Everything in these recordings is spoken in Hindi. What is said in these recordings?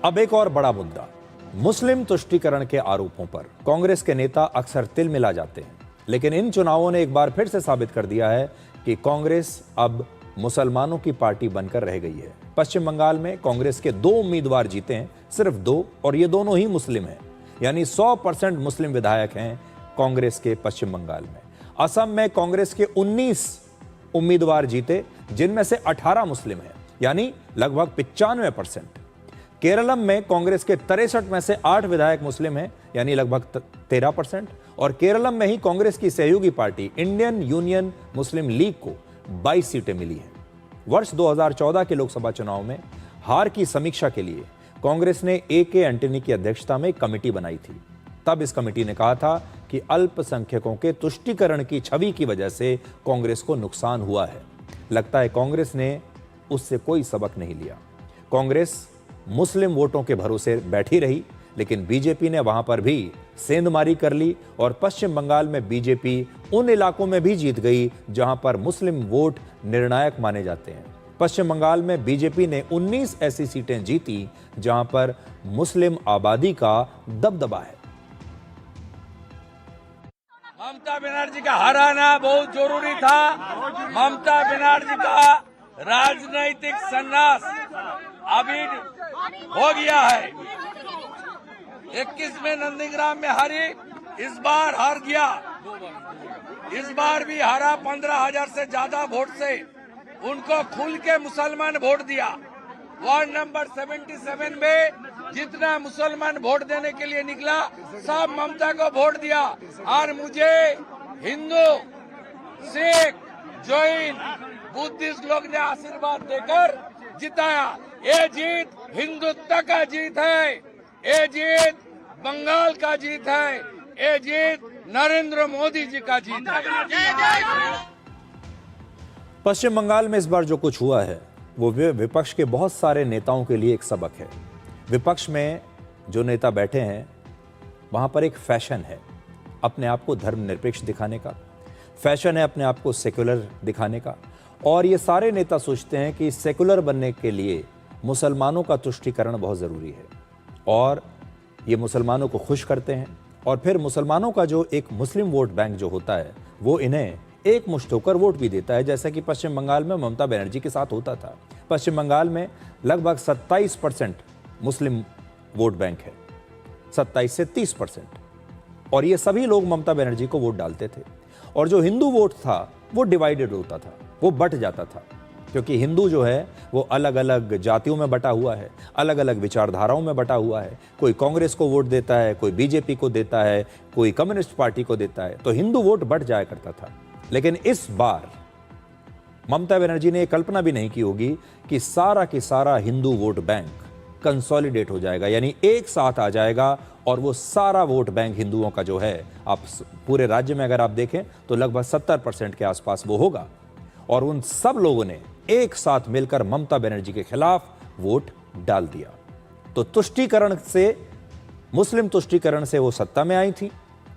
अब एक और बड़ा मुद्दा, मुस्लिम तुष्टीकरण के आरोपों पर कांग्रेस के नेता अक्सर तिल मिला जाते हैं, लेकिन इन चुनावों ने एक बार फिर से साबित कर दिया है कि कांग्रेस अब मुसलमानों की पार्टी बनकर रह गई है। पश्चिम बंगाल में कांग्रेस के 2 उम्मीदवार जीते हैं, सिर्फ 2, और ये दोनों ही मुस्लिम हैं, यानी 100% मुस्लिम विधायक हैं कांग्रेस के पश्चिम बंगाल में। असम में कांग्रेस के 19 उम्मीदवार जीते, जिनमें से 18 मुस्लिम हैं, यानी लगभग 95%। केरलम में कांग्रेस के 63 में से 8 विधायक मुस्लिम हैं, यानी लगभग 13%, और केरलम में ही कांग्रेस की सहयोगी पार्टी इंडियन यूनियन मुस्लिम लीग को 22 सीटें मिली हैं। वर्ष 2014 के लोकसभा चुनाव में हार की समीक्षा के लिए कांग्रेस ने AK एंटनी की अध्यक्षता में एक कमेटी बनाई थी। तब इस कमेटी ने कहा था कि अल्पसंख्यकों के तुष्टीकरण की छवि की वजह से कांग्रेस को नुकसान हुआ है। लगता है कांग्रेस ने उससे कोई सबक नहीं लिया। कांग्रेस मुस्लिम वोटों के भरोसे बैठी रही, लेकिन बीजेपी ने वहां पर भी सेंधमारी कर ली और पश्चिम बंगाल में बीजेपी उन इलाकों में भी जीत गई जहां पर मुस्लिम वोट निर्णायक माने जाते हैं। पश्चिम बंगाल में बीजेपी ने 19 ऐसी सीटें जीती जहां पर मुस्लिम आबादी का दबदबा है। ममता बनर्जी का हराना बहुत जरूरी था। ममता बनर्जी का राजनैतिक संन्यास अभी हो गया है। 21 में नंदीग्राम में हारी, इस बार हार गया। इस बार भी हारा 15,000 से ज्यादा वोट से। उनको खुल के मुसलमान वोट दिया। वार्ड नंबर 77 में जितना मुसलमान वोट देने के लिए निकला, सब ममता को वोट दिया। और मुझे हिंदू, सिख, जैन, बुद्धिस्ट लोग ने आशीर्वाद देकर जिताया। ये जीत हिंदुत्व का जीत है, ये जीत बंगाल का जीत है, ये जीत नरेंद्र मोदी जी का जीत है। पश्चिम बंगाल में इस बार जो कुछ हुआ है वो विपक्ष के बहुत सारे नेताओं के लिए एक सबक है। विपक्ष में जो नेता बैठे हैं वहां पर एक फैशन है अपने आप को धर्मनिरपेक्ष दिखाने का, फैशन है अपने आप को सेक्युलर दिखाने का, और ये सारे नेता सोचते हैं कि सेक्युलर बनने के लिए मुसलमानों का तुष्टीकरण बहुत ज़रूरी है, और ये मुसलमानों को खुश करते हैं। और फिर मुसलमानों का जो एक मुस्लिम वोट बैंक जो होता है वो इन्हें एक मुश्त होकर वोट भी देता है, जैसा कि पश्चिम बंगाल में ममता बनर्जी के साथ होता था। पश्चिम बंगाल में लगभग 27% मुस्लिम वोट बैंक है, 27 से 30%, और ये सभी लोग ममता बनर्जी को वोट डालते थे। और जो हिंदू वोट था वो डिवाइडेड होता था, वो बट जाता था, क्योंकि हिंदू जो है वो अलग अलग जातियों में बटा हुआ है, अलग अलग विचारधाराओं में बटा हुआ है। कोई कांग्रेस को वोट देता है, कोई बीजेपी को देता है, कोई कम्युनिस्ट पार्टी को देता है, तो हिंदू वोट बट जाया करता था। लेकिन इस बार ममता बनर्जी ने कल्पना भी नहीं की होगी कि सारा की सारा हिंदू वोट बैंक कंसोलिडेट हो जाएगा, यानी एक साथ आ जाएगा, और वो सारा वोट बैंक हिंदुओं का जो है, आप पूरे राज्य में अगर आप देखें तो लगभग 70% के आसपास वो होगा। और उन सब लोगों ने एक साथ मिलकर ममता बनर्जी के खिलाफ वोट डाल दिया। तो तुष्टीकरण से, मुस्लिम तुष्टीकरण से वो सत्ता में आई थी।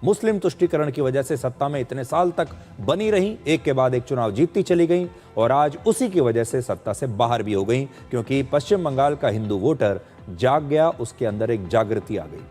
मुस्लिम तुष्टीकरण की वजह से सत्ता में इतने साल तक बनी रही, एक के बाद एक चुनाव जीतती चली गई, और आज उसी की वजह से सत्ता से बाहर भी हो गई, क्योंकि पश्चिम बंगाल का हिंदू वोटर जाग गया, उसके अंदर एक जागृति आ गई।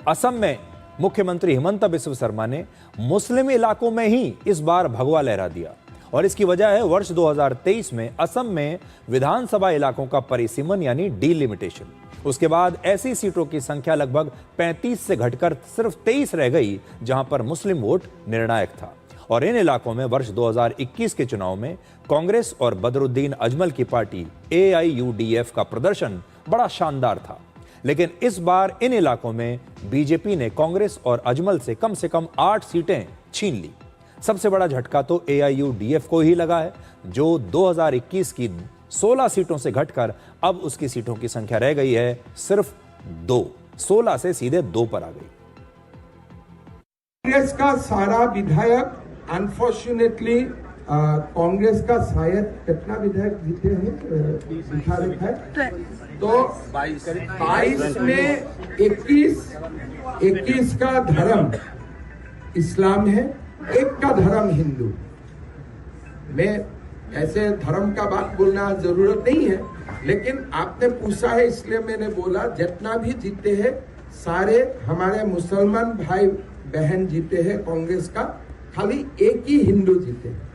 असम में मुख्यमंत्री हिमंता बिस्वा शर्मा ने मुस्लिम इलाकों में ही इस बार भगवा लहरा दिया, और इसकी वजह है वर्ष 2023 में असम में विधानसभा इलाकों का परिसीमन, यानी डीलिमिटेशन। उसके बाद ऐसी सीटों की संख्या लगभग 35 से घटकर सिर्फ 23 रह गई जहां पर मुस्लिम वोट निर्णायक था। और इन इलाकों में वर्ष 2021 के चुनाव में कांग्रेस और बदरुद्दीन अजमल की पार्टी AIUDF का प्रदर्शन बड़ा शानदार था। लेकिन इस बार इन इलाकों में बीजेपी ने कांग्रेस और अजमल से कम 8 सीटें छीन ली। सबसे बड़ा झटका तो AIUDF को ही लगा है, जो 2021 की 16 सीटों से घटकर अब उसकी सीटों की संख्या रह गई है सिर्फ 2, 16 से सीधे 2 पर आ गई। कांग्रेस का सारा विधायक, अनफॉर्चुनेटली कांग्रेस का शायद कितना विधायक जीते हैं, तो 22 में 21 का धर्म इस्लाम है, एक का धर्म हिंदू। मैं ऐसे धर्म का बात बोलना जरूरत नहीं है, लेकिन आपने पूछा है इसलिए मैंने बोला जितना भी जीते हैं सारे हमारे मुसलमान भाई बहन जीते हैं कांग्रेस का, खाली एक ही हिंदू जीते हैं।